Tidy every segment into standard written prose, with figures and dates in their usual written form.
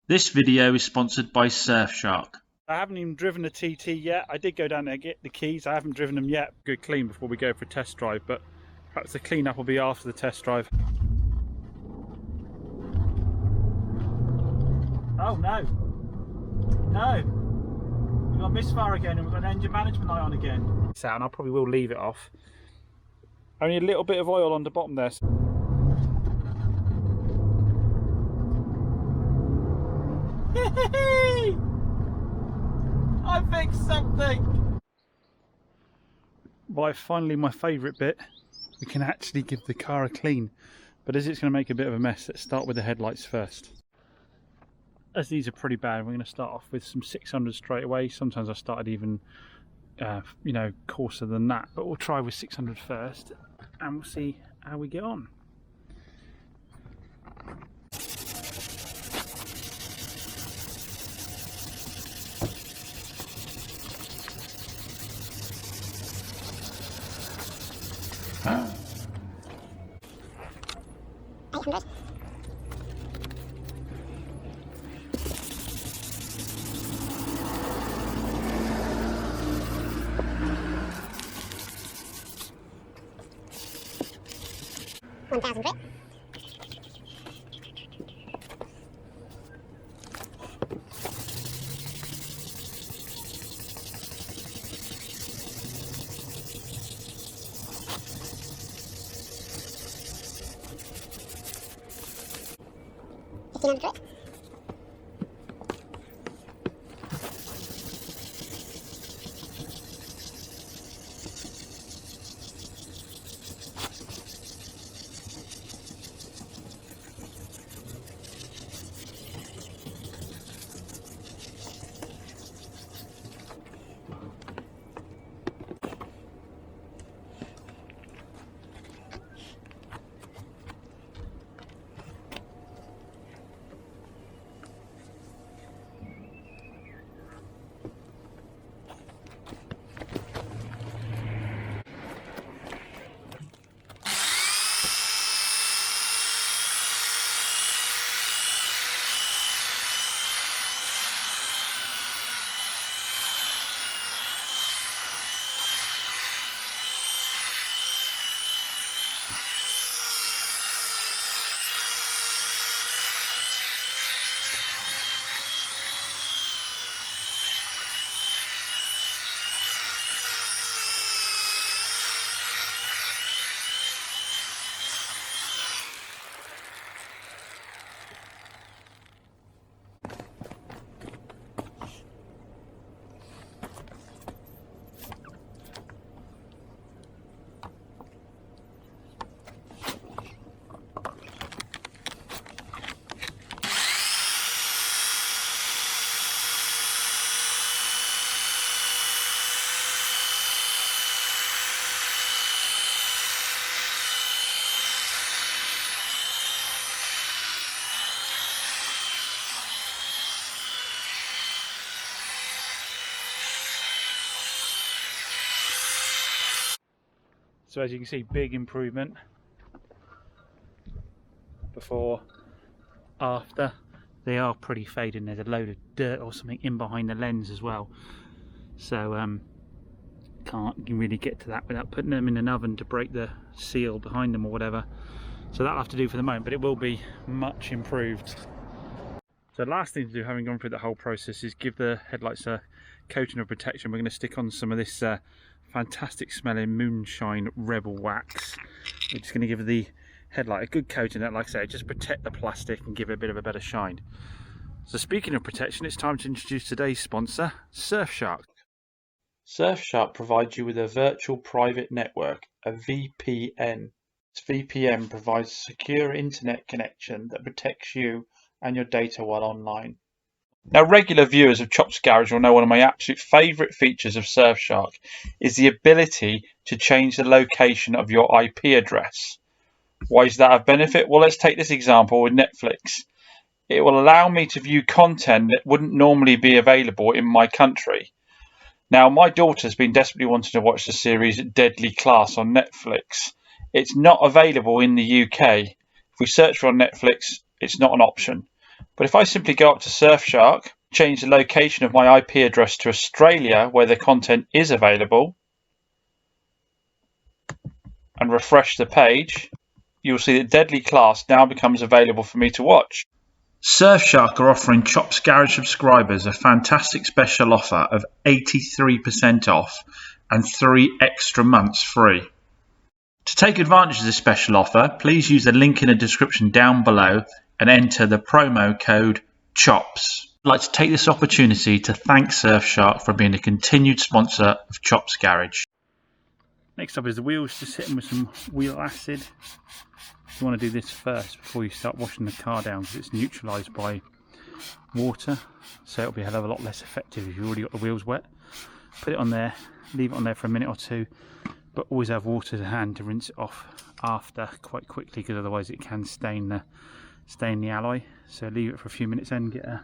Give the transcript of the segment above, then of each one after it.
This video is sponsored by Surfshark. I haven't even driven a TT yet. I did go down there and get the keys. I haven't driven them yet. Good clean before we go for a test drive, but perhaps the clean up will be after the test drive. Oh no! No! We've got misfire again and we've got an engine management light on again. So, and I probably will leave it off. Only a little bit of oil on the bottom there. I fixed something! Right, finally my favourite bit. We can actually give the car a clean. But as it's going to make a bit of a mess, let's start with the headlights first. As these are pretty bad, we're going to start off with some 600 straight away. Sometimes I started even, coarser than that. But we'll try with 600 first and we'll see how we get on. So as you can see, big improvement before, after. They are pretty faded and there's a load of dirt or something in behind the lens as well. So can't really get to that without putting them in an oven to break the seal behind them or whatever. So that'll have to do for the moment, but it will be much improved. So the last thing to do, having gone through the whole process, is give the headlights a coating of protection. We're going to stick on some of this fantastic smelling moonshine rebel wax. We're just going to give the headlight a good coating that, like I say, just protect the plastic and give it a bit of a better shine. So speaking of protection, it's time to introduce today's sponsor, Surfshark. Surfshark provides you with a virtual private network, a VPN. This VPN provides a secure internet connection that protects you and your data while online. Now, regular viewers of Chops Garage will know one of my absolute favourite features of Surfshark is the ability to change the location of your IP address. Why is that of benefit? Well, let's take this example with Netflix. It will allow me to view content that wouldn't normally be available in my country. Now, my daughter's been desperately wanting to watch the series Deadly Class on Netflix. It's not available in the UK. If we search for on Netflix, it's not an option. But if I simply go up to Surfshark, change the location of my IP address to Australia where the content is available, and refresh the page, you'll see that Deadly Class now becomes available for me to watch. Surfshark are offering Chops Garage subscribers a fantastic special offer of 83% off and 3 extra months free. To take advantage of this special offer, please use the link in the description down below and enter the promo code CHOPS. I'd like to take this opportunity to thank Surfshark for being a continued sponsor of Chops Garage. Next up is the wheels, just hitting with some wheel acid. You want to do this first before you start washing the car down because it's neutralised by water, so it'll be a hell of a lot less effective if you've already got the wheels wet. Put it on there, leave it on there for a minute or two, but always have water to hand to rinse it off after quite quickly because otherwise it can stain the alloy. So leave it for a few minutes and get a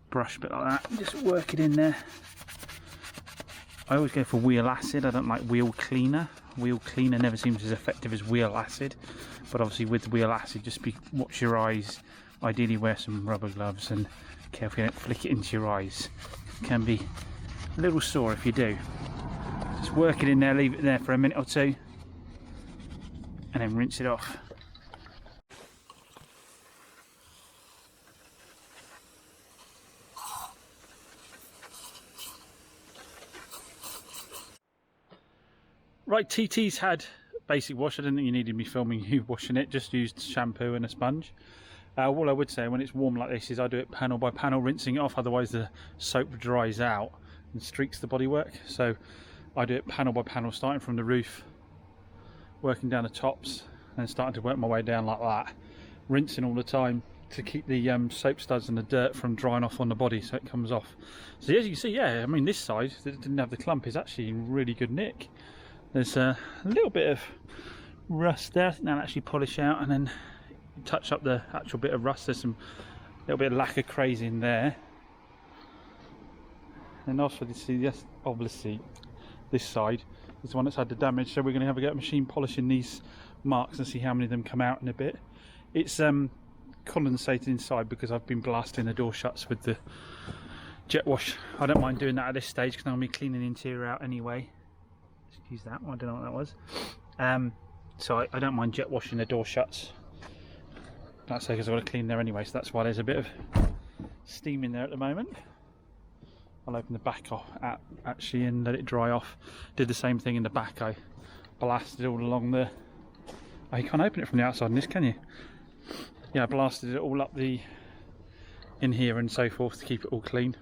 brush bit like that, just work it in there. I always go for wheel acid, I don't like wheel cleaner. Wheel cleaner never seems as effective as wheel acid, but obviously with wheel acid just watch your eyes, ideally wear some rubber gloves and careful you don't flick it into your eyes. It can be a little sore if you do. Just work it in there, leave it there for a minute or two and then rinse it off. Right, TT's had basic wash. I didn't think you needed me filming you washing it, just used shampoo and a sponge. All I would say when it's warm like this is I do it panel by panel, rinsing it off, otherwise the soap dries out and streaks the bodywork. So I do it panel by panel, starting from the roof, working down the tops, and starting to work my way down like that, rinsing all the time to keep the soap studs and the dirt from drying off on the body so it comes off. So as you can see, yeah, I mean this side that didn't have the clump is actually in really good nick. There's a little bit of rust there. I think that'll actually polish out and then touch up the actual bit of rust. There's some little bit of lacquer craze in there. And also obviously this side is the one that's had the damage, so we're going to have a go at machine polishing these marks and see how many of them come out in a bit. It's condensated inside because I've been blasting the door shuts with the jet wash. I don't mind doing that at this stage because I'm going to be cleaning the interior out anyway. Use that one, I don't know what that was. So I don't mind jet washing the door shuts. That's because I've got to clean there anyway, so that's why there's a bit of steam in there at the moment. I'll open the back off actually and let it dry off. Did the same thing in the back. I blasted all along the... Oh, you can't open it from the outside in this, can you? Yeah, I blasted it all up in here and so forth to keep it all clean.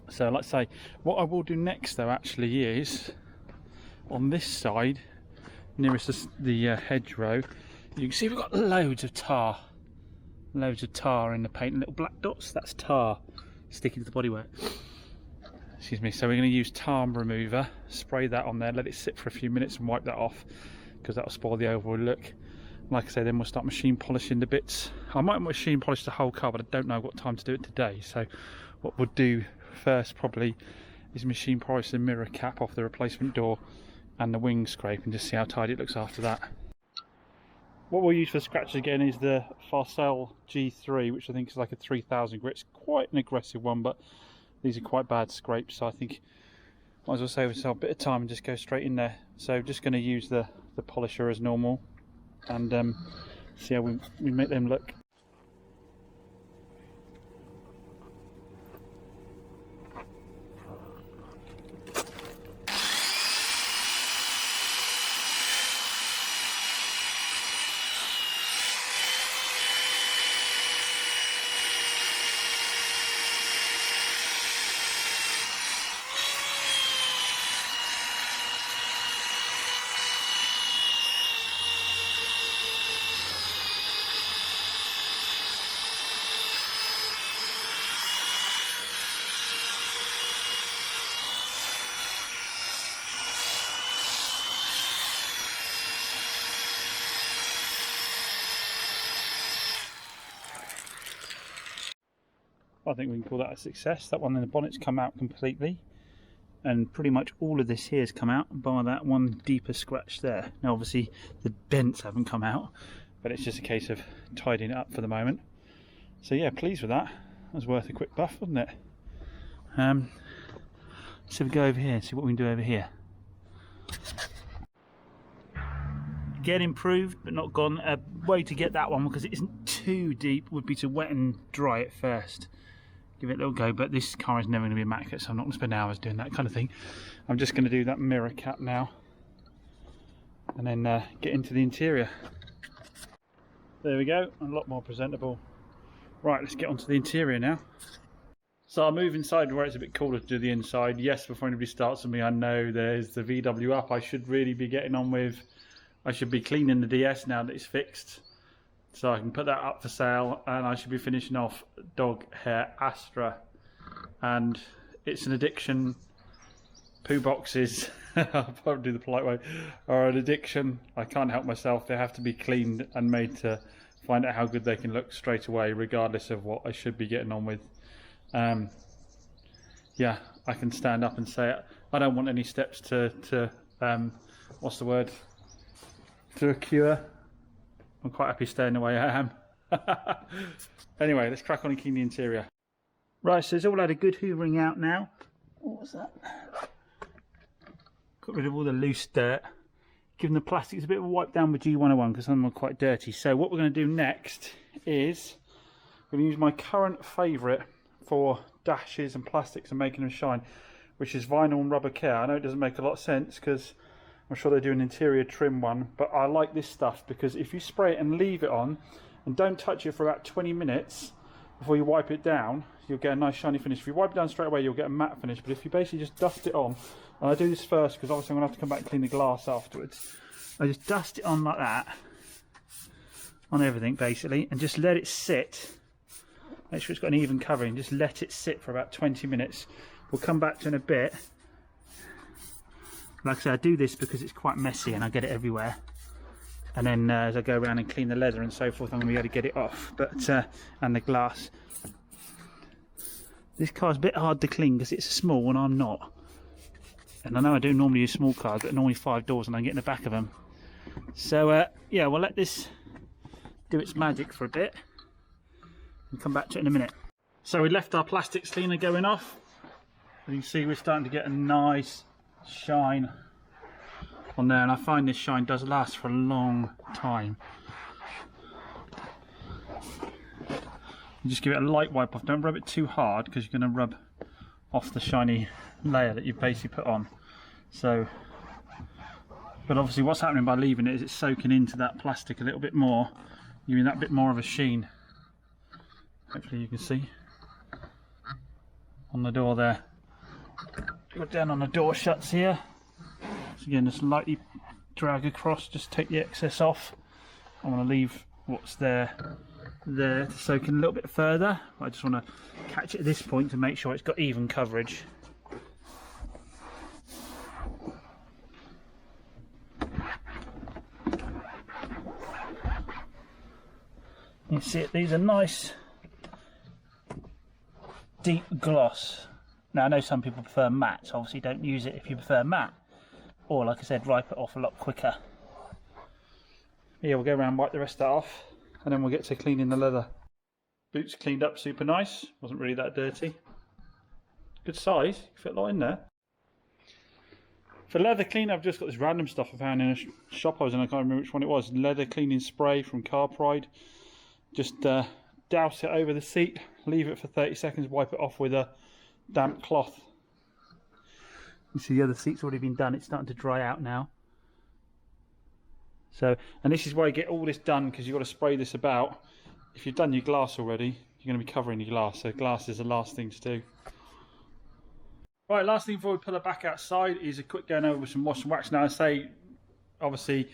So let's say what I will do next though actually is on this side nearest the hedgerow, you can see we've got loads of tar in the paint, little black dots. That's tar sticking to the bodywork. Excuse me. So we're going to use tar remover, spray that on there, let it sit for a few minutes and wipe that off because that will spoil the overall look. Like I say, then we'll start machine polishing the bits. I might machine polish the whole car, but I don't know, I've got time to do it today. So what we'll do first probably is machine polish the mirror cap off the replacement door and the wing scrape and just see how tidy it looks after that. What we'll use for the scratches again is the Farcel G3, which I think is like a 3000 grit. It's quite an aggressive one, but these are quite bad scrapes, so I think might as well save yourself a bit of time and just go straight in there. So just going to use the polisher as normal and see how we make them look. I think we can call that a success. That one in the bonnet's come out completely, and pretty much all of this here has come out bar that one deeper scratch there. Now obviously the dents haven't come out, but it's just a case of tidying it up for the moment. So yeah, pleased with that. That was worth a quick buff, wasn't it? So we go over here and see what we can do over here. Again, improved but not gone. A way to get that one, because it isn't too deep, would be to wet and dry it first. Give it a little go, but this car is never going to be immaculate, so I'm not going to spend hours doing that kind of thing. I'm just going to do that mirror cap now, and then get into the interior. There we go, a lot more presentable. Right, let's get onto the interior now. So I'll move inside where it's a bit cooler to do the inside. Yes, before anybody starts with me, I know there's the VW up. I should really be getting on with, I should be cleaning the DS now that it's fixed, so I can put that up for sale, and I should be finishing off Dog Hair Astra. And it's an addiction. Poo boxes, I'll probably do the polite way, are an addiction. I can't help myself. They have to be cleaned and made to find out how good they can look straight away, regardless of what I should be getting on with. Yeah, I can stand up and say it. I don't want any steps to what's the word? To a cure. I'm quite happy staying the way I am. Anyway, let's crack on and clean the interior. Right, so it's all had a good hoovering out now. What was that? Got rid of all the loose dirt. Given the plastics a bit of a wipe down with G101 because some of them are quite dirty. So what we're going to do next is we're going to use my current favourite for dashes and plastics and making them shine, which is vinyl and rubber care. I know it doesn't make a lot of sense because I'm sure they do an interior trim one, but I like this stuff because if you spray it and leave it on and don't touch it for about 20 minutes before you wipe it down, you'll get a nice shiny finish. If you wipe it down straight away, you'll get a matte finish, but if you basically just dust it on, and I do this first because obviously I'm going to have to come back and clean the glass afterwards. I just dust it on like that, on everything basically, and just let it sit. Make sure it's got an even covering, just let it sit for about 20 minutes. We'll come back to it in a bit. Like I say, I do this because it's quite messy and I get it everywhere. And then as I go around and clean the leather and so forth, I'm going to be able to get it off. But and the glass. This car's a bit hard to clean because it's small and I'm not. And I know I do normally use small cars, but normally 5 doors and I can get in the back of them. So yeah, we'll let this do its magic for a bit and come back to it in a minute. So we left our plastics cleaner going off. As you can see, we're starting to get a nice shine on there, and I find this shine does last for a long time. You just give it a light wipe off, don't rub it too hard because you're going to rub off the shiny layer that you've basically put on. So, but obviously what's happening by leaving it is it's soaking into that plastic a little bit more, giving that bit more of a sheen. Hopefully you can see on the door there. Go down on the door shuts here. So again, just lightly drag across, just take the excess off. I'm going to leave what's there to soak in a little bit further. I just want to catch it at this point to make sure it's got even coverage. You see it, these are nice deep gloss. Now I know some people prefer matte, so obviously don't use it if you prefer matte, or like I said, wipe it off a lot quicker. Yeah, we'll go around, wipe the rest of that off, and then we'll get to cleaning the leather. Boots cleaned up super nice, wasn't really that dirty. Good size, fit a lot in there. For leather clean, I've just got this random stuff I found in a shop I was in, I can't remember which one it was. Leather cleaning spray from Car Pride. Just douse it over the seat, leave it for 30 seconds, wipe it off with a damp cloth. You see the other seat's already been done, it's starting to dry out now. So, and this is why you get all this done, because you've got to spray this about. If you've done your glass already, you're going to be covering your glass, so glass is the last thing to do. Right, last thing before we put it back outside is a quick going over with some wash and wax. Now I say, obviously,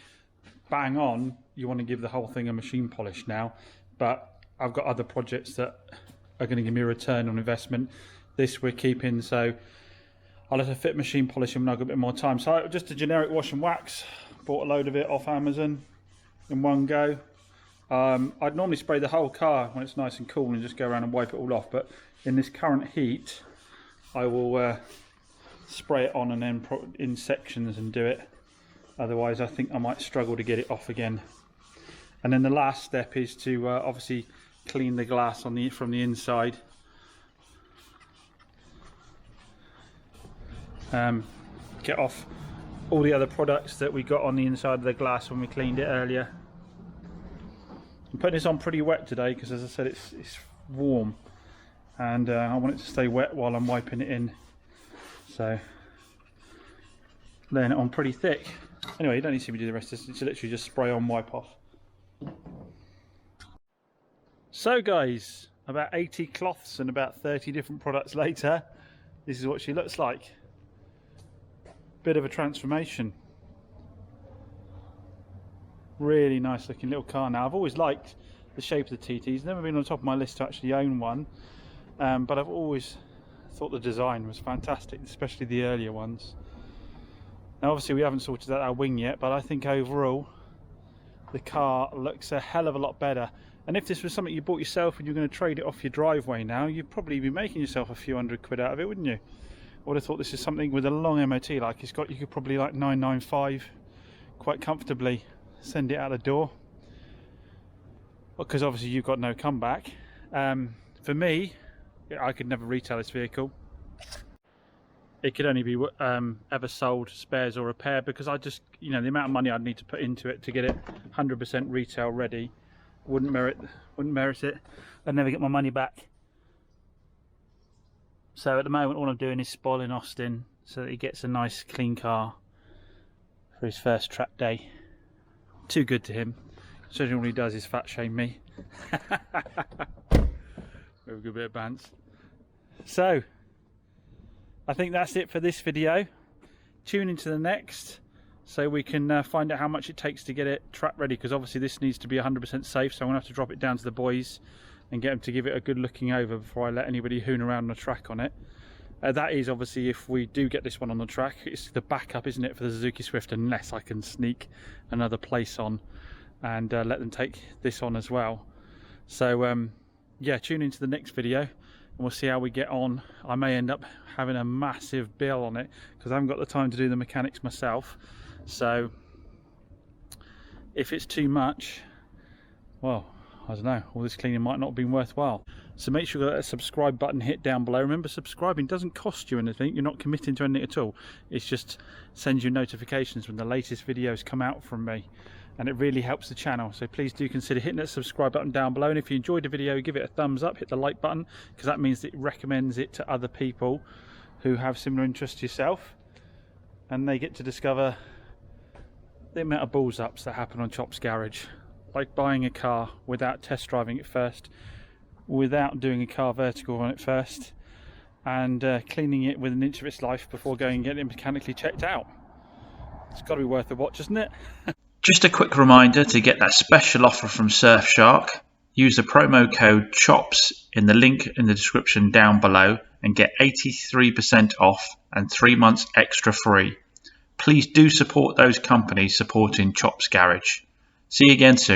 bang on, you want to give the whole thing a machine polish now, but I've got other projects that are going to give me a return on investment. This we're keeping, so I'll let a fit machine polish when I've got a bit more time. So just a generic wash and wax, bought a load of it off Amazon in one go. I'd normally spray the whole car when it's nice and cool and just go around and wipe it all off, but in this current heat I will spray it on and then in sections and do it. Otherwise I think I might struggle to get it off again. And then the last step is to obviously clean the glass on from the inside. Get off all the other products that we got on the inside of the glass when we cleaned it earlier. I'm putting this on pretty wet today because, as I said, it's warm, and I want it to stay wet while I'm wiping it in, so laying it on pretty thick. Anyway, you don't need to see me do the rest of this, it's literally just spray on, wipe off. So guys, about 80 cloths and about 30 different products later, this is what she looks like. Bit of a transformation. Really nice looking little car now. I've always liked the shape of the TTs, never been on top of my list to actually own one, but I've always thought the design was fantastic, especially the earlier ones. Now obviously we haven't sorted out our wing yet, but I think overall the car looks a hell of a lot better. And if this was something you bought yourself and you're going to trade it off your driveway now, you'd probably be making yourself a few £100 out of it, wouldn't you? I would have thought this is something with a long MOT like it's got. You could probably like 995 quite comfortably send it out the door, because obviously you've got no comeback. For me, I could never retail this vehicle. It could only be ever sold spares or repair, because I just, you know, the amount of money I'd need to put into it to get it 100% retail ready wouldn't merit it. I'd never get my money back. So at the moment all I'm doing is spoiling Austin so that he gets a nice clean car for his first track day. Too good to him. So all he does is fat shame me. We have a good bit of bants. So I think that's it for this video. Tune into the next so we can find out how much it takes to get it track ready, because obviously this needs to be 100% safe, so I'm going to have to drop it down to the boys and get them to give it a good looking over before I let anybody hoon around on the track on it. That is obviously if we do get this one on the track. It's the backup, isn't it, for the Suzuki Swift, unless I can sneak another place on and let them take this on as well. So yeah, tune into the next video and we'll see how we get on. I may end up having a massive bill on it because I haven't got the time to do the mechanics myself. So if it's too much, well, I don't know, all this cleaning might not have been worthwhile. So make sure that subscribe button hit down below. Remember, subscribing doesn't cost you anything. You're not committing to anything at all. It just sends you notifications when the latest videos come out from me, and it really helps the channel. So please do consider hitting that subscribe button down below, and if you enjoyed the video, give it a thumbs up, hit the like button, because that means that it recommends it to other people who have similar interests to yourself, and they get to discover the amount of balls ups that happen on Chops Garage. Like buying a car without test driving it first, without doing a car vertical on it first, and cleaning it with an inch of its life before going and getting it mechanically checked out. It's got to be worth a watch, isn't it? Just a quick reminder to get that special offer from Surfshark. Use the promo code CHOPS in the link in the description down below and get 83% off and 3 months extra free. Please do support those companies supporting Chops Garage. See you again soon.